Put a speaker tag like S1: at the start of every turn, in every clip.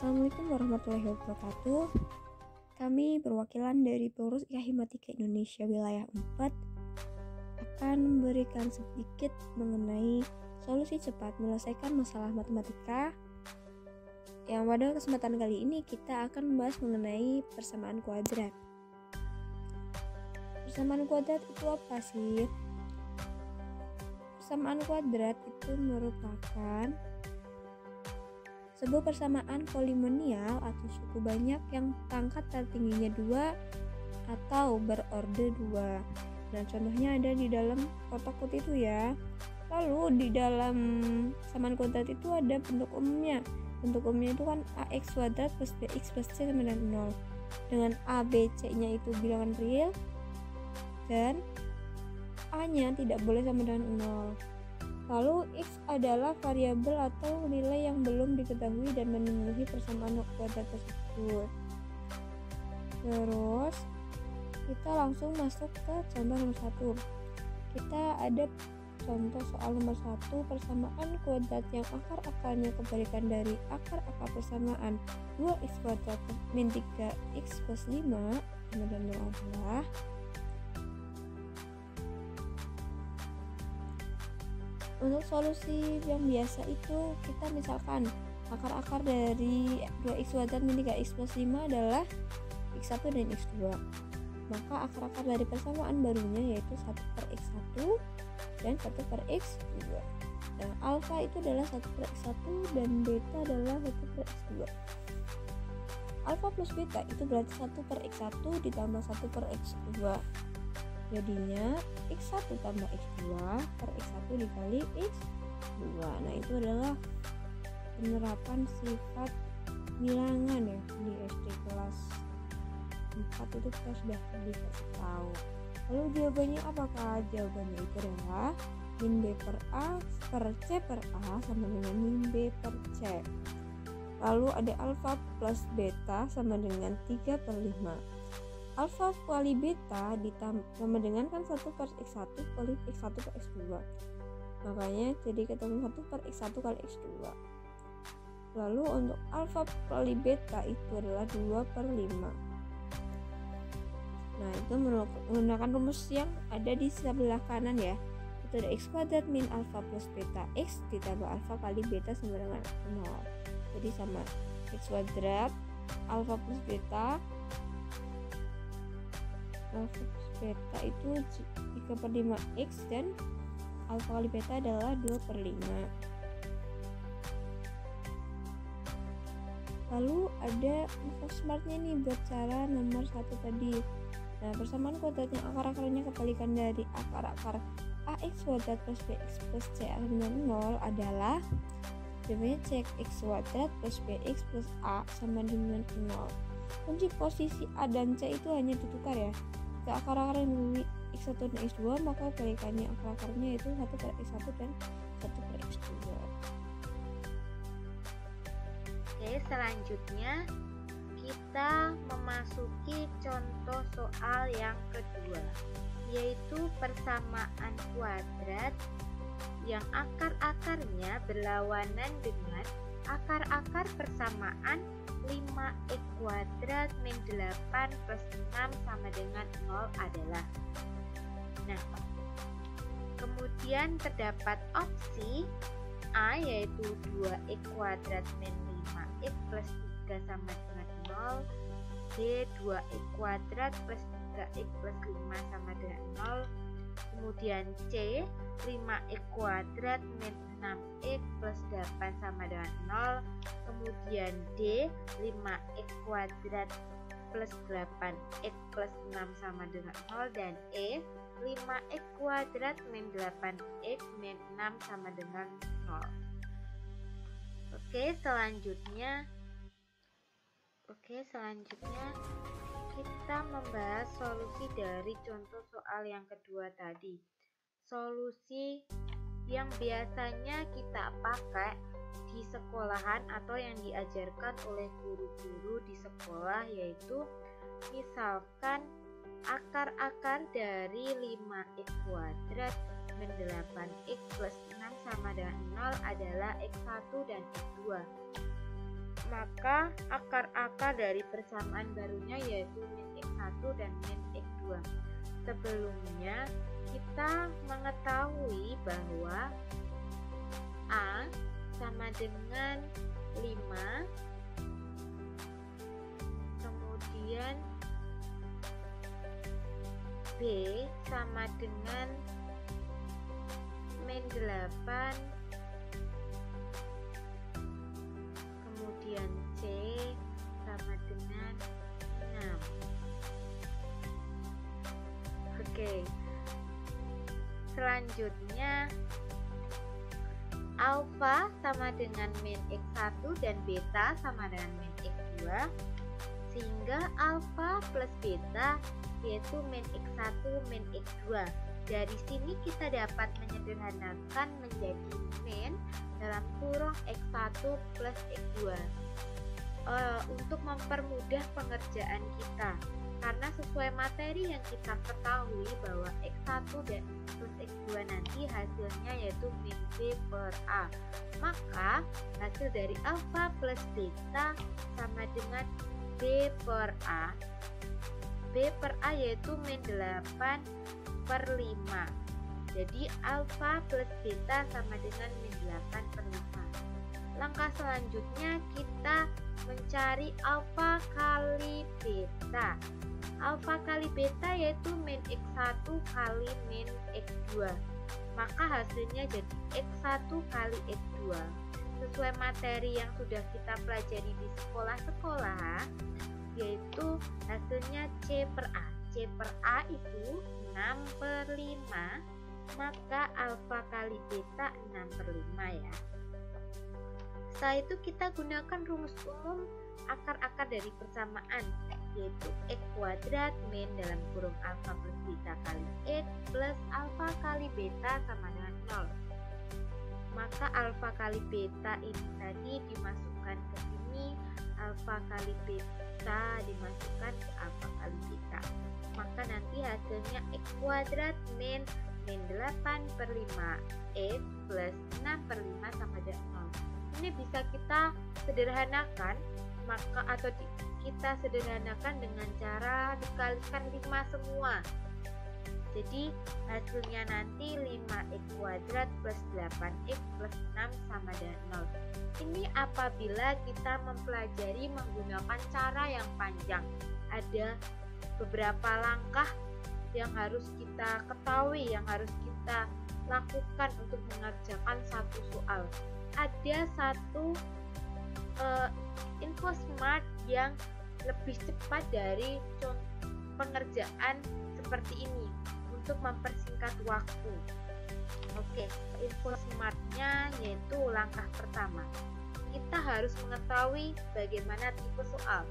S1: Assalamualaikum warahmatullahi wabarakatuh. Kami perwakilan dari Pengurus IKHI Matematika Indonesia Wilayah 4 akan memberikan sedikit mengenai solusi cepat menyelesaikan masalah matematika. Yang pada kesempatan kali ini kita akan membahas mengenai persamaan kuadrat. Persamaan kuadrat itu apa sih? Persamaan kuadrat itu merupakan sebuah persamaan polinomial atau suku banyak yang pangkat tertingginya 2 atau berorder 2. Nah, contohnya ada di dalam kotak putih itu ya. Lalu di dalam persamaan kuadrat itu ada bentuk umumnya. Bentuk umumnya itu kan ax kuadrat plus bx plus c sama dengan 0. Dengan a, b, c-nya itu bilangan real dan a-nya tidak boleh sama dengan 0. Lalu x adalah variabel atau nilai yang belum diketahui dan memenuhi persamaan kuadrat tersebut. Terus kita langsung masuk ke contoh nomor 1. Kita ada contoh soal nomor 1, persamaan kuadrat yang akar-akarnya kebalikan dari akar-akar persamaan 2x kuadrat min 3x plus 5 sama dengan 0 adalah untuk solusi yang biasa itu kita misalkan akar-akar dari 2x kuadrat min 3x plus 5 adalah x1 dan x2. Maka akar-akar dari persamaan barunya yaitu 1 per x1 dan 1 per x2. Nah, alfa itu adalah 1 per x1 dan beta adalah 1 per x2. Alfa plus beta itu berarti 1 per x1 ditambah 1 per x2. Jadinya x1 tambah x2 per x1 dikali x2. Nah, itu adalah penerapan sifat bilangan ya di SD kelas 4 itu kita sudah dikasih tahu. Lalu jawabannya apakah? Jawabannya itu adalah min b per a per c per a sama dengan min b per c. Lalu ada alfa plus beta sama dengan 3 per 5. Alfa kali beta sama dengan kan 1 per x1 kali x1 per x2. Makanya jadi ketemu 1 per x1 kali x2. Lalu untuk alfa kali beta itu adalah 2 per 5. Nah, itu menggunakan rumus yang ada di sebelah kanan ya. Itu ada x kuadrat min alfa plus beta x ditambah alfa kali beta sama dengan 0. Jadi sama x kuadrat alfa plus beta. Alfa plus beta itu 3 per 5x dan alfa kali beta adalah 2 per 5. Lalu ada info smartnya nih buat cara nomor 1 tadi. Nah, persamaan kuadrat yang akar-akarnya kebalikan dari akar-akar ax kuadrat plus bx plus c sama dengan 0 adalah jawabannya cek x kuadrat plus bx plus a sama dengan 0. Kunci posisi a dan c itu hanya ditukar ya. Jika akar-akar yang memiliki x1 dan x2, maka kebalikannya akar-akarnya itu 1 per x1 dan 1 per x2.
S2: Oke, selanjutnya kita memasuki contoh soal yang kedua, yaitu persamaan kuadrat yang akar-akarnya berlawanan dengan akar-akar persamaan 5x kuadrat min 8 plus 6 sama dengan 0 adalah. Nah, kemudian terdapat opsi A yaitu 2x kuadrat min 5x plus 3 sama dengan 0, B 2x kuadrat plus 3x plus 5 sama dengan 0, kemudian C 5x kuadrat min 6x plus 8 sama dengan 0, kemudian D 5x kuadrat plus 8x plus 6 sama dengan 0, dan E 5x kuadrat min 8x min 6 sama dengan 0. Oke, selanjutnya kita membahas solusi dari contoh soal yang kedua tadi. Solusi yang biasanya kita pakai di sekolahan atau yang diajarkan oleh guru-guru di sekolah, yaitu misalkan akar-akar dari 5x kuadrat min 8x plus 6 sama dengan 0 adalah x1 dan x2. maka akar-akar dari persamaan barunya yaitu min x1 dan min x2. Sebelumnya kita mengetahui bahwa A sama dengan 5, kemudian B sama dengan min 8, kemudian C sama dengan 6. Oke, selanjutnya alfa sama dengan min x1 dan beta sama dengan min x2, sehingga alfa plus beta yaitu min x1 min x2. Dari sini kita dapat menyederhanakan menjadi min dalam kurung x1 plus x2 untuk mempermudah pengerjaan kita, karena sesuai materi yang kita ketahui bahwa x1 dan plus x2 nanti hasilnya yaitu min B per A, maka hasil dari alfa plus beta sama dengan B per A. B per A yaitu min 8 per 5. Jadi alfa plus beta sama dengan min 8 per 5. Langkah selanjutnya kita mencari alfa kali beta. Alfa kali beta yaitu min x1 kali min x2. Maka hasilnya jadi x1 kali x2. Sesuai materi yang sudah kita pelajari di sekolah-sekolah, yaitu hasilnya C per A. C per A itu 6 per 5, maka alfa kali beta 6 per 5 ya. Setelah itu kita gunakan rumus umum akar-akar dari persamaan, yaitu x kuadrat min dalam kurung alfa plus beta kali x plus alfa kali beta sama dengan 0. Maka alfa kali beta ini tadi dimasukkan ke sini, alfa kali beta dimasukkan ke alfa kali beta. Maka nanti hasilnya x kuadrat min 8 per 5 x plus 6 per 5 sama dengan 0. Ini bisa kita sederhanakan, maka kita sederhanakan dengan cara dikalikan 5 semua. Jadi hasilnya nanti 5x kuadrat plus 8x plus 6 sama dengan 0. Ini apabila kita mempelajari menggunakan cara yang panjang. Ada beberapa langkah yang harus kita ketahui, yang harus kita lakukan untuk mengerjakan satu soal. Ada satu info smart yang lebih cepat dari pengerjaan seperti ini untuk mempersingkat waktu. Oke, info smartnya yaitu langkah pertama, kita harus mengetahui bagaimana tipe soal.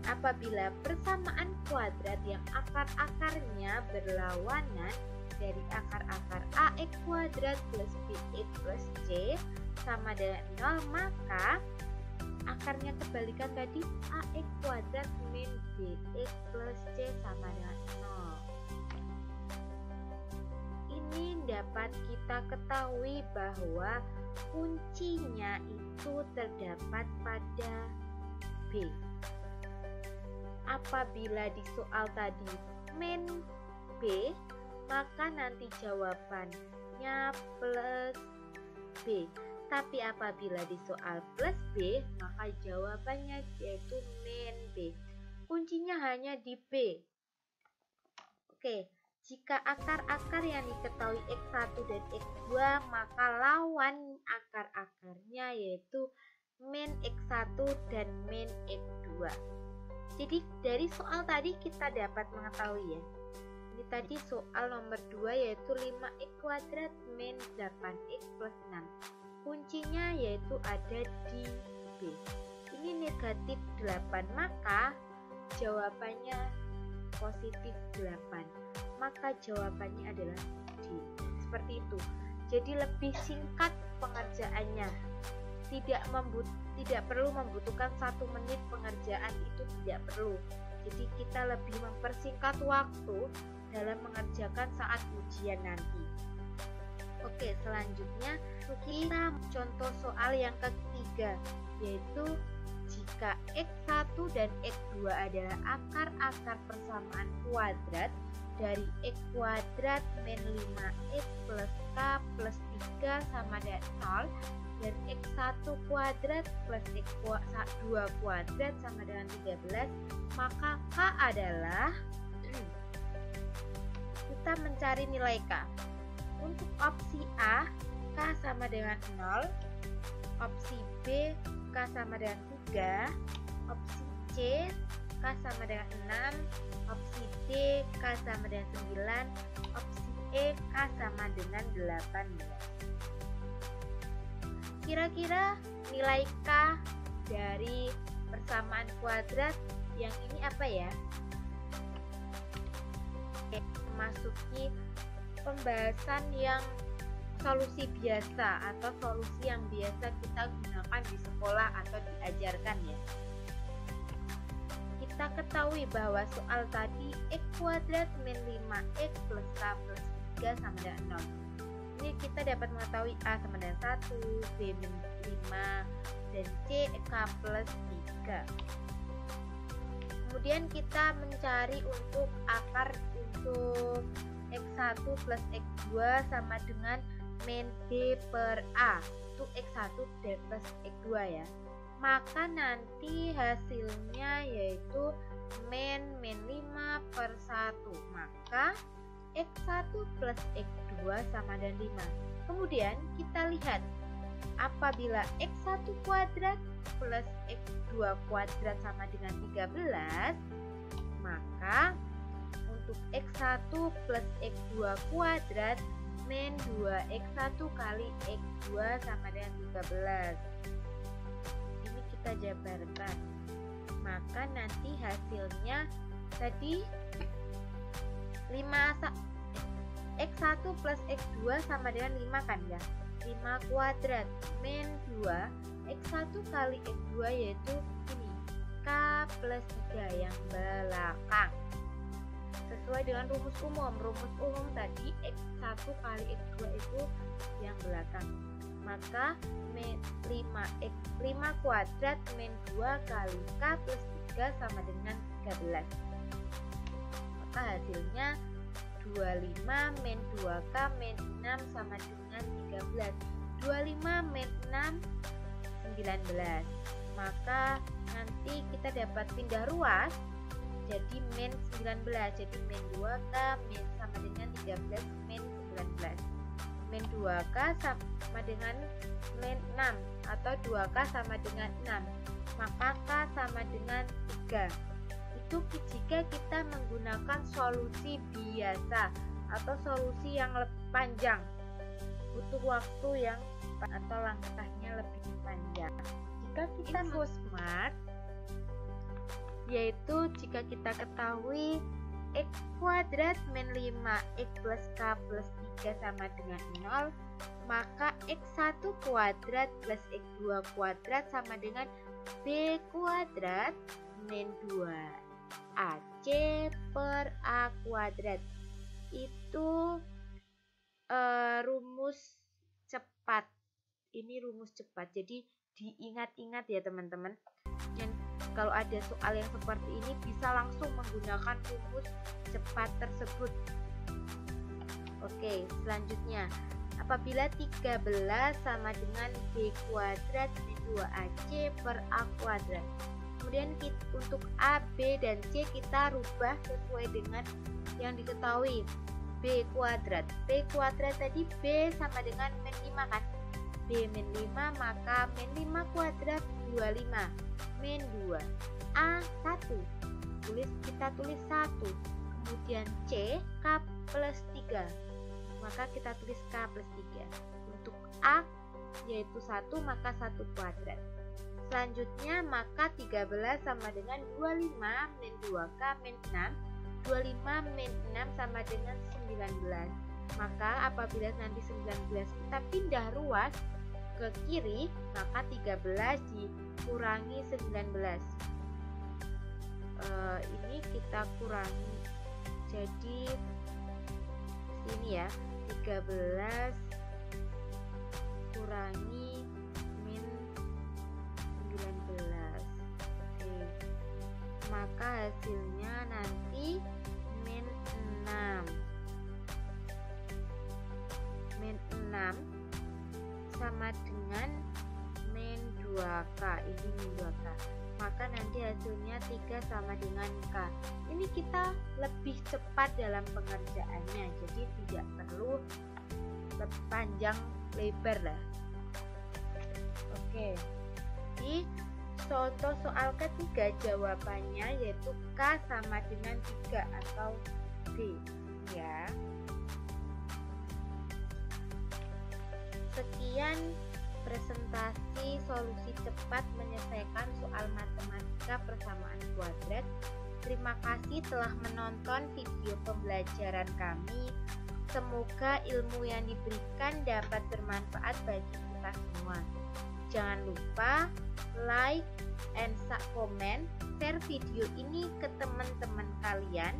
S2: Apabila persamaan kuadrat yang akar-akarnya berlawanan dari akar-akar ax kuadrat plus bx plus c sama dengan 0, maka akarnya kebalikan tadi ax kuadrat min bx plus c sama dengan 0. Ini dapat kita ketahui bahwa kuncinya itu terdapat pada B. Apabila di soal tadi min B, maka nanti jawabannya plus B. Tapi apabila di soal plus B, maka jawabannya yaitu min B. Kuncinya hanya di B. Oke, jika akar-akar yang diketahui x1 dan x2, maka lawan akar-akarnya yaitu min x1 dan min x2. Jadi dari soal tadi kita dapat mengetahui ya. Ini tadi soal nomor 2 yaitu 5x kuadrat min 8x plus 6. Kuncinya yaitu ada di B. Ini negatif 8, maka jawabannya positif 8. Maka jawabannya adalah D. Seperti itu. Jadi lebih singkat pengerjaannya. Tidak perlu membutuhkan 1 menit pengerjaan, itu tidak perlu. Jadi kita lebih mempersingkat waktu dalam mengerjakan saat ujian nanti. Oke, selanjutnya kita contoh soal yang ketiga, yaitu jika X1 dan X2 adalah akar-akar persamaan kuadrat dari X kuadrat min 5X plus K plus 3 sama dengan 0 dan X1 kuadrat plus X2 kuadrat sama dengan 13, maka K adalah kita mencari nilai K. Untuk opsi A, K sama dengan 0, opsi B, K sama dengan 3, opsi C, K sama dengan 6, opsi D, K sama dengan 9, opsi E, K sama dengan 18. Kira-kira nilai K dari persamaan kuadrat yang ini apa ya? Memasuki pembahasan yang solusi biasa atau solusi yang biasa kita gunakan di sekolah atau diajarkan ya. Kita ketahui bahwa soal tadi X kuadrat min 5X plus K plus 3 sama dengan 0. Ini kita dapat mengetahui A sama dengan 1, B min 5, dan C K plus 3. Kemudian kita mencari untuk akar untuk X1 plus X2 sama dengan min B per A, itu X1 plus X2 ya. Maka nanti hasilnya yaitu min 5 per 1, maka X1 plus X2 sama dengan 5. Kemudian kita lihat, apabila X1 kuadrat plus X2 kuadrat sama dengan 13, maka untuk X1 plus X2 kuadrat min 2X1 kali X2 sama dengan 13. Ini kita jabarkan. Maka nanti hasilnya tadi 5 X1 plus X2 sama dengan 5 kan ya? 5 kuadrat min 2 X1 kali X2 yaitu ini K plus 3 yang belakang. Sesuai dengan rumus umum tadi X1 kali X2 itu yang belakang. Maka 5 kuadrat min 2 kali K plus 3 sama dengan 13. Maka hasilnya 25 min 2K min 6 sama dengan 13. 25 min 6 19. Maka nanti kita dapat pindah ruas jadi min 19, jadi min 2K min sama dengan 13 min 19. Min 2K sama dengan min 6 atau 2K sama dengan 6, maka K sama dengan 3. Itu jika kita menggunakan solusi biasa atau solusi yang lebih panjang, butuh waktu yang atau langkahnya lebih panjang. Jika kita go smart, yaitu jika kita ketahui X kuadrat min 5X plus K plus 3 sama dengan 0, maka X1 kuadrat plus X2 kuadrat sama dengan B kuadrat min 2AC per A kuadrat. Itu rumus cepat. Ini rumus cepat, jadi diingat-ingat ya teman-teman. Dan kalau ada soal yang seperti ini bisa langsung menggunakan rumus cepat tersebut. Oke, selanjutnya apabila 13 sama dengan B kuadrat min 2AC per A kuadrat. Kemudian untuk A, B, dan C kita rubah sesuai dengan yang diketahui. B kuadrat tadi B sama dengan min 5 kan, B min 5, maka min 5 kuadrat 25 min 2 A 1, kita tulis 1. Kemudian C K plus 3, maka kita tulis K plus 3. Untuk A yaitu 1, maka 1 kuadrat. Selanjutnya maka 13 sama dengan 25 min 2K min 6, 25 min 6 sama dengan 19. Maka apabila nanti 19 kita pindah ruas ke kiri, maka 13 dikurangi 19. Ini kita kurangi jadi sini ya, 13 kurangi min 19. Oke. Maka hasilnya nanti min 6. Min 6 sama dengan min 2K. Ini min 2K. Maka nanti hasilnya 3 sama dengan K. Ini kita lebih cepat dalam pengerjaannya, jadi tidak perlu panjang lebar lah. Oke, di contoh soal ketiga jawabannya yaitu K sama dengan 3 atau D ya. Sekian presentasi solusi cepat menyelesaikan soal matematika persamaan kuadrat. Terima kasih telah menonton video pembelajaran kami. Semoga ilmu yang diberikan dapat bermanfaat bagi kita semua. Jangan lupa like and comment, share video ini ke teman-teman kalian.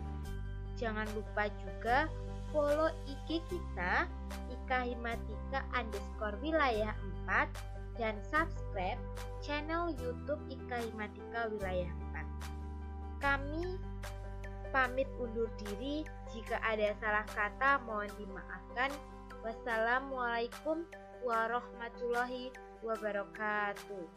S2: Jangan lupa juga follow IG kita ika_himatika_wilayah 4 dan subscribe channel YouTube Ika Himatika Wilayah 4. Kami pamit undur diri, jika ada salah kata mohon dimaafkan. Wassalamualaikum warahmatullahi wabarakatuh.